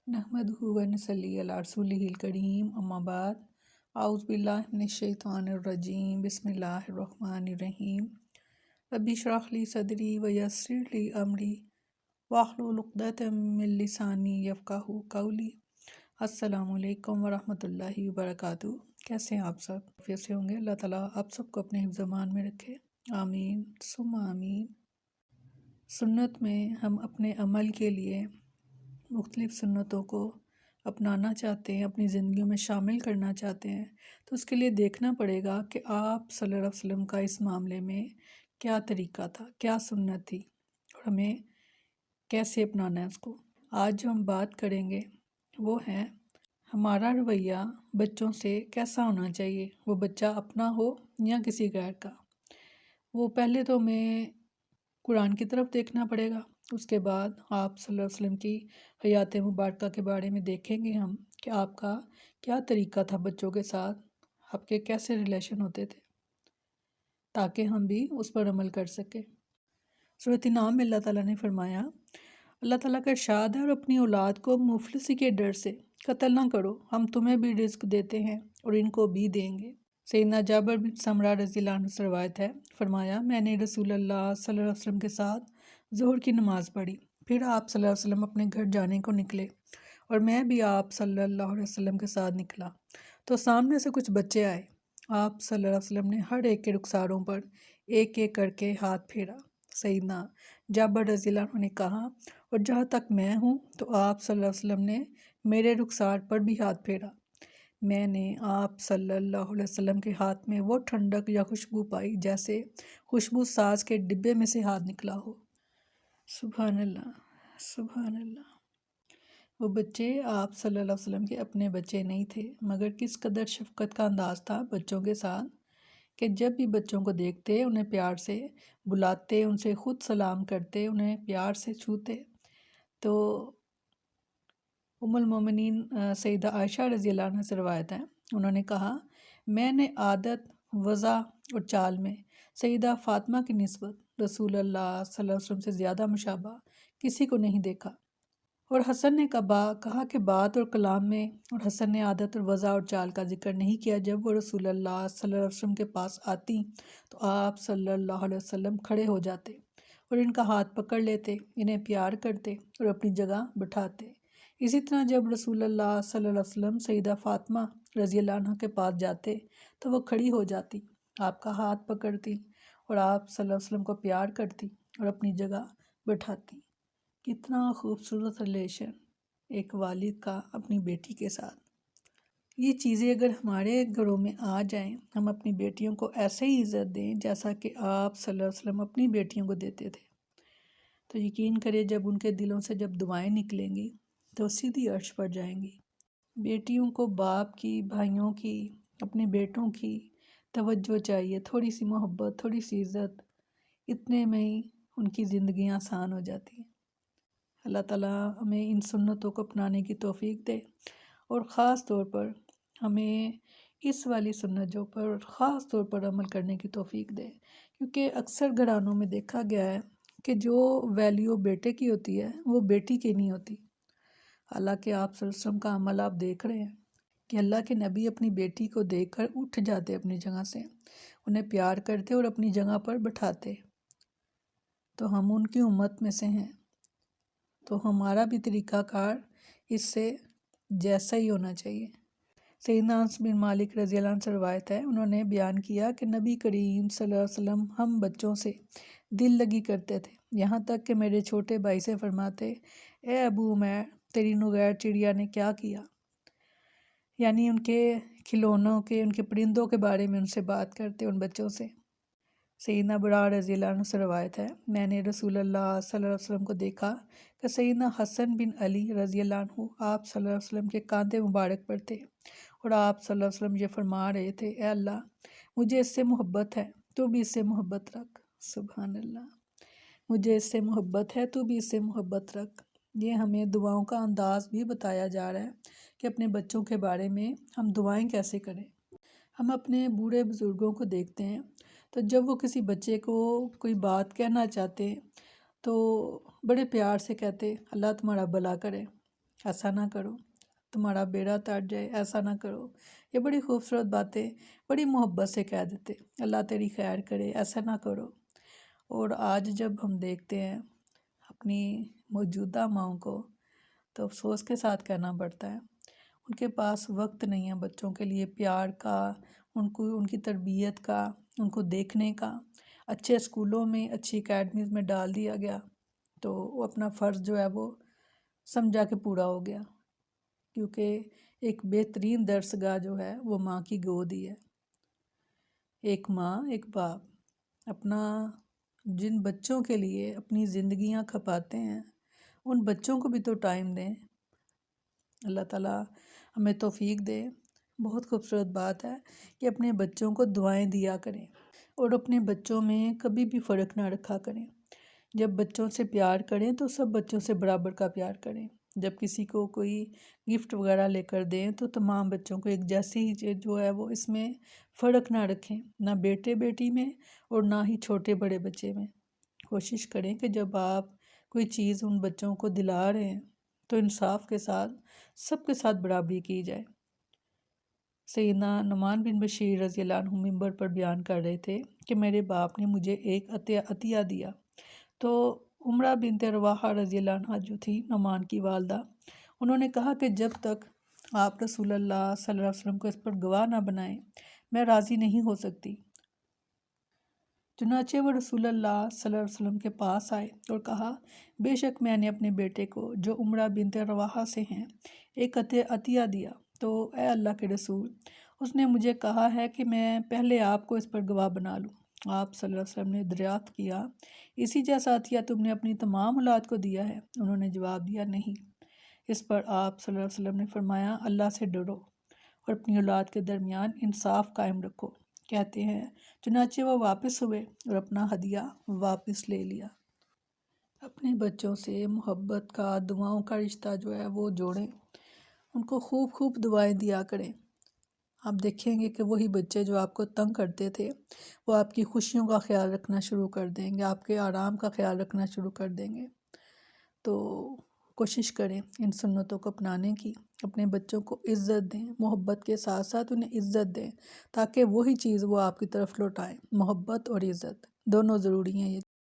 नहमदुहु व नसल्ली अला रसूलिहिल करीम अम्मा बाद आउज़ बिल्लाहि मिनश शैतानिर रजीम बिस्मिल्लाहिर रहमानिर रहीम रब्बि इश्रह ली सदरी व यस्सिर ली अमरी वाहलुल उक़दतम मिन लिसानी यफ़क़हू क़ौली। अस्सलामु अलैकुम व रहमतुल्लाहि व बरकातुहू। कैसे हैं आप सब? कैसे होंगे? अल्लाह ताला आप सबको अपने हिफ्ज़-ओ-मान में रखे, आमीन सुम्मा आमीन। सुन्नत में हम अपने अमल के लिए मुख्तलिफ़ सुन्नतों को अपनाना चाहते हैं, अपनी ज़िंदगियों में शामिल करना चाहते हैं, तो उसके लिए देखना पड़ेगा कि आप सल्लल्लाहु अलैहि वसल्लम का इस मामले में क्या तरीका था, क्या सुन्नत थी और हमें कैसे अपनाना है उसको। आज जो हम बात करेंगे वो है हमारा रवैया बच्चों से कैसा होना चाहिए, वो बच्चा अपना हो या किसी गैर का। वो पहले तो हमें कुरान की तरफ देखना पड़ेगा, उसके बाद आप सल्लल्लाहु अलैहि वसल्लम की हयात मुबारका के बारे में देखेंगे हम कि आपका क्या तरीका था बच्चों के साथ, आपके कैसे रिलेशन होते थे, ताकि हम भी उस पर अमल कर सकें। सूरत नाम में अल्लाह ताला ने फरमाया, अल्लाह ताला का इरशाद है, और अपनी औलाद को मुफलिसी के डर से कत्ल ना करो, हम तुम्हें भी रिस्क देते हैं और इनको भी देंगे। सैयदना जाबिर बिन समरा रज़ियल्लाहु अन्हु से रवायत है, फरमाया मैंने रसूलुल्लाह सल्लल्लाहु अलैहि वसल्लम के साथ ज़ोहर की नमाज़ पढ़ी, फिर आप सल्लल्लाहु अलैहि वसल्लम अपने घर जाने को निकले और मैं भी आप सल्लल्लाहु अलैहि वसल्लम के साथ निकला, तो सामने से कुछ बच्चे आए। आप सल्लल्लाहु अलैहि वसल्लम ने हर एक के रुखसारों पर एक एक करके हाथ फेरा। सैयदना जाबिर रज़ियल्लाहु अन्हु ने कहा, और जहाँ तक मैं हूँ तो आप सल्लल्लाहु अलैहि वसल्लम ने मेरे रुखसार पर भी हाथ फेरा। मैंने आप सल्लल्लाहु अलैहि वसल्लम के हाथ में वो ठंडक या खुशबू पाई जैसे खुशबू साज के डिब्बे में से हाथ निकला हो। सुभान अल्लाह, सुभान अल्लाह। वो बच्चे आप सल्लल्लाहु अलैहि वसल्लम के अपने बच्चे नहीं थे, मगर किस कदर शफ़क़त का अंदाज़ था बच्चों के साथ कि जब भी बच्चों को देखते उन्हें प्यार से बुलाते, उनसे ख़ुद सलाम करते, उन्हें प्यार से छूते। तो उम्मुल मोमिनीन सैयदा आयशा रज़ियल्लाहु अन्हा से रवायत है, उन्होंने कहा मैंने आदत, वज़ा और चाल में सैयदा फ़ातिमा की निस्बत रसूलुल्लाह सल्लल्लाहु अलैहि वसल्लम से ज़्यादा मुशाबा किसी को नहीं देखा। और हसन ने कहा कि बात और कलाम में और हसन ने आदत और वज़ा और चाल का जिक्र नहीं किया। जब वो रसूलुल्लाह सल्लल्लाहु अलैहि वसल्लम के पास आती तो आप सल्लल्लाहु अलैहि वसल्लम खड़े हो जाते और इनका हाथ पकड़ लेते, इन्हें प्यार करते और अपनी जगह बिठाते। इसी तरह जब रसूलुल्लाह सल्लल्लाहु अलैहि वसल्लम सैयदा फ़ातिमा रज़ियल्लाहु अन्हा के पास जाते तो वो खड़ी हो जाती, आपका हाथ पकड़ती और आप सल्लल्लाहु अलैहि वसल्लम को प्यार करती और अपनी जगह बिठाती। कितना खूबसूरत रिलेशन एक वालिद का अपनी बेटी के साथ। ये चीज़ें अगर हमारे घरों में आ जाएं, हम अपनी बेटियों को ऐसे ही इज़्ज़त दें जैसा कि आप सल्लल्लाहु अलैहि वसल्लम अपनी बेटियों को देते थे, तो यकीन करिए जब उनके दिलों से जब दुआएं निकलेंगी तो सीधी अर्श पर जाएंगी। बेटियों को बाप की, भाइयों की, अपने बेटों की तवज्जो चाहिए, थोड़ी सी मोहब्बत, थोड़ी सी इज़्ज़त, इतने में ही उनकी ज़िंदगी आसान हो जाती है। अल्लाह ताला हमें इन सुन्नतों को अपनाने की तौफीक दे और ख़ास तौर पर हमें इस वाली सुन्नत जो पर ख़ास तौर पर अमल करने की तौफीक दे, क्योंकि अक्सर घरानों में देखा गया है कि जो वैल्यू बेटे की होती है वो बेटी की नहीं होती। हालांकि आप सल्लल्लाहु अलैहि वसल्लम का अमल आप देख रहे हैं कि अल्लाह के नबी अपनी बेटी को देखकर उठ जाते अपनी जगह से, उन्हें प्यार करते और अपनी जगह पर बिठाते। तो हम उनकी उम्मत में से हैं, तो हमारा भी तरीक़ाकार इससे जैसा ही होना चाहिए। सैयदना अनस बिन मालिक रज़ियल्लाहु अन्हु से रवायत है, उन्होंने बयान किया कि नबी करीम सल्लल्लाहु अलैहि वसल्लम हम बच्चों से दिल लगी करते थे, यहाँ तक कि मेरे छोटे भाई से फरमाते, ए अबू उमैर तेरी नुगैर चिड़िया ने क्या किया, यानी उनके खिलौनों के, उनके परिंदों के बारे में उनसे बात करते उन बच्चों से। सैयदना बरा रज़ियल्लाहु अन्हु से रवायत है, मैंने रसूलुल्लाह सल्लल्लाहु अलैहि वसल्लम को देखा कि सैयदना हसन बिन अली रज़ियल्लाहु अन्हु आप सल्लल्लाहु अलैहि वसल्लम के कांधे मुबारक पर थे और आप सल्लल्लाहु अलैहि वसल्लम ये फरमा रहे थे, ए अल्लाह मुझे इससे मोहब्बत है, तू भी इससे मोहब्बत रख। सुभान अल्लाह, मुझे इससे मोहब्बत है, तू भी इससे मोहब्बत रख। ये हमें दुआओं का अंदाज़ भी बताया जा रहा है कि अपने बच्चों के बारे में हम दुआएं कैसे करें। हम अपने बूढ़े बुज़ुर्गों को देखते हैं तो जब वो किसी बच्चे को कोई बात कहना चाहते तो बड़े प्यार से कहते, अल्लाह तुम्हारा भला करे, ایسا نہ کرو، تمہارا بیڑا تر جائے، ایسا نہ کرو۔ یہ بڑی خوبصورت باتیں بڑی محبت سے کہہ دیتے، اللہ تیری خیر کرے، ایسا نہ کرو۔ اور آج جب ہم دیکھتے ہیں اپنی موجودہ ماؤں کو تو افسوس کے ساتھ کہنا پڑتا ہے ان کے پاس وقت نہیں ہے بچوں کے لیے پیار کا، ان کی تربیت کا، ان کو دیکھنے کا۔ اچھے اسکولوں میں، اچھی اکیڈمیز میں ڈال دیا گیا تو وہ اپنا فرض جو ہے وہ سمجھا کے پورا ہو گیا، کیونکہ ایک بہترین درسگاہ جو ہے وہ ماں کی گود ہی ہے۔ ایک ماں، ایک باپ اپنا جن بچوں کے لیے اپنی زندگیاں کھپاتے ہیں ان بچوں کو بھی تو ٹائم دیں۔ اللہ تعالیٰ ہمیں توفیق دے۔ بہت خوبصورت بات ہے کہ اپنے بچوں کو دعائیں دیا کریں اور اپنے بچوں میں کبھی بھی فرق نہ رکھا کریں۔ جب بچوں سے پیار کریں تو سب بچوں سے برابر کا پیار کریں۔ جب کسی کو کوئی گفٹ وغیرہ لے کر دیں تو تمام بچوں کو ایک جیسی ہی جو ہے وہ اس میں فرق نہ رکھیں، نہ بیٹے بیٹی میں اور نہ ہی چھوٹے بڑے بچے میں۔ کوشش کریں کہ جب آپ کوئی چیز ان بچوں کو دلا رہے ہیں تو انصاف کے ساتھ سب کے ساتھ برابری کی جائے۔ سیدنا نعمان بن بشیر رضی اللہ عنہ منبر پر بیان کر رہے تھے کہ میرے باپ نے مجھے ایک عطیہ دیا۔ تو عمرہ بنت رواحہ رضی اللہ عنہ جو تھی نعمان کی والدہ، انہوں نے کہا کہ جب تک آپ رسول اللہ صلی اللہ علیہ وسلم کو اس پر گواہ نہ بنائیں میں راضی نہیں ہو سکتی۔ چنانچہ وہ رسول اللہ صلی اللہ علیہ وسلم کے پاس آئے اور کہا بے شک میں نے اپنے بیٹے کو جو عمرہ بنت رواحہ سے ہیں ایک عطیہ دیا، تو اے اللہ کے رسول اس نے مجھے کہا ہے کہ میں پہلے آپ کو اس پر گواہ بنا لوں۔ آپ صلی اللہ علیہ وسلم نے دریافت کیا اسی جیسا عطیہ تم نے اپنی تمام اولاد کو دیا ہے؟ انہوں نے جواب دیا نہیں۔ اس پر آپ صلی اللہ علیہ وسلم نے فرمایا اللہ سے ڈرو اور اپنی اولاد کے درمیان انصاف قائم رکھو۔ کہتے ہیں چنانچہ وہ واپس ہوئے اور اپنا ہدیہ واپس لے لیا۔ اپنے بچوں سے محبت کا، دعاؤں کا رشتہ جو ہے وہ جوڑیں، ان کو خوب خوب دعائیں دیا کریں۔ آپ دیکھیں گے کہ وہی بچے جو آپ کو تنگ کرتے تھے وہ آپ کی خوشیوں کا خیال رکھنا شروع کر دیں گے، آپ کے آرام کا خیال رکھنا شروع کر دیں گے۔ تو کوشش کریں ان سنتوں کو اپنانے کی، اپنے بچوں کو عزت دیں، محبت کے ساتھ ساتھ انہیں عزت دیں تاکہ وہی چیز وہ آپ کی طرف لوٹائیں۔ محبت اور عزت دونوں ضروری ہیں یہ